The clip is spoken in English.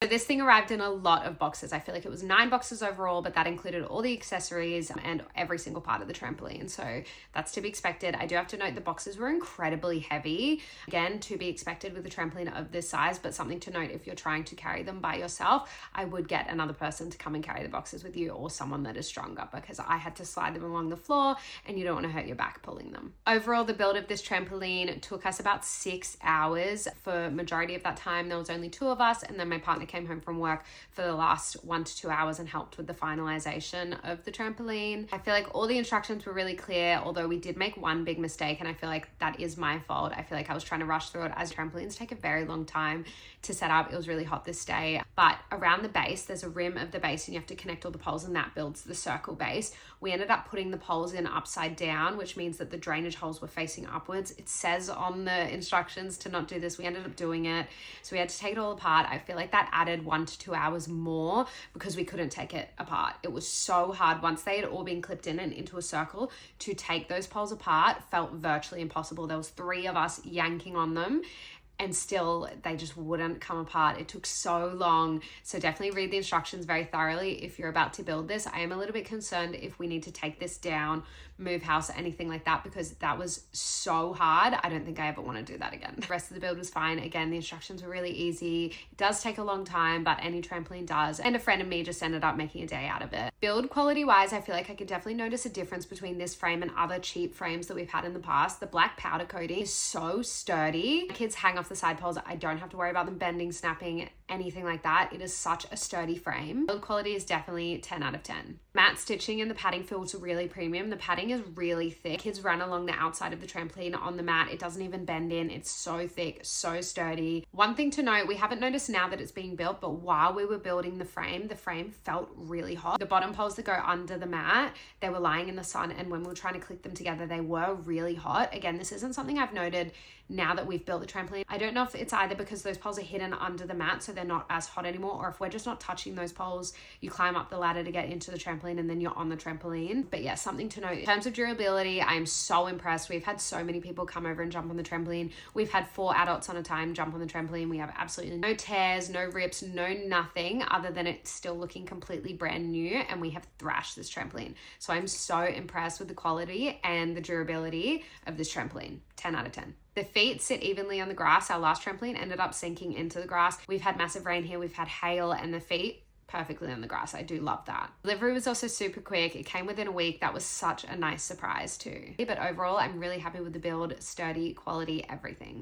this thing arrived in a lot of boxes. I feel like it was 9 boxes overall, but that included all the accessories and every single part of the trampoline. So that's to be expected. I do have to note the boxes were incredibly heavy. Again, to be expected with a trampoline of this size, but something to note if you're trying to carry them by yourself, I would get another person to come and carry the boxes with you, or someone that is stronger, because I had to slide them along the floor and you don't want to hurt your back pulling them. Overall, the build of this trampoline took us about 6 hours. For majority of that time, there was only 2 of us, and then my partner came home from work for the last 1 to 2 hours and helped with the finalization of the trampoline. I feel like all the instructions were really clear, although we did make one big mistake, and I feel like that is my fault. I feel like I was trying to rush through it, as trampolines take a very long time to set up. It was really hot this day, but around the base, there's a rim of the base and you have to connect all the poles, and that builds the circle base. We ended up putting the poles in upside down, which means that the drainage holes were facing upwards. It says on the instructions to not do this. We ended up doing it, so we had to take it all apart. I feel like that added 1 to 2 hours more because we couldn't take it apart. It was so hard once they had all been clipped in and into a circle. To take those poles apart felt virtually impossible. There was 3 of us yanking on them, and still they just wouldn't come apart. It took so long. So definitely read the instructions very thoroughly if you're about to build this. I am a little bit concerned if we need to take this down, move house, or anything like that, because that was so hard. I don't think I ever want to do that again. The rest of the build was fine. Again, the instructions were really easy. It does take a long time, but any trampoline does. And a friend and me just ended up making a day out of it. Build quality wise, I feel like I could definitely notice a difference between this frame and other cheap frames that we've had in the past. The black powder coating is so sturdy. My kids hang off the side poles. I don't have to worry about them bending, snapping, anything like that. It is such a sturdy frame. Build quality is definitely 10 out of 10. Matte stitching and the padding feels really premium. The padding is really thick. Kids run along the outside of the trampoline on the mat. It doesn't even bend in. It's so thick, so sturdy. One thing to note, we haven't noticed now that it's being built, but while we were building the frame felt really hot. The bottom poles that go under the mat, they were lying in the sun, and when we were trying to click them together, they were really hot. Again, this isn't something I've noted now that we've built the trampoline. I don't know if it's either because those poles are hidden under the mat so they're not as hot anymore, or if we're just not touching those poles. You climb up the ladder to get into the trampoline and then you're on the trampoline. But yeah, something to note. In terms of durability, I am so impressed. We've had so many people come over and jump on the trampoline. We've had 4 adults on a time jump on the trampoline. We have absolutely no tears, no rips, no nothing, other than it still looking completely brand new, and we have thrashed this trampoline. So I'm so impressed with the quality and the durability of this trampoline. 10 out of 10. The feet sit evenly on the grass. Our last trampoline ended up sinking into the grass. We've had massive rain here. We've had hail, and the feet perfectly on the grass. I do love that. Delivery was also super quick. It came within a week. That was such a nice surprise too. But overall, I'm really happy with the build, sturdy, quality, everything.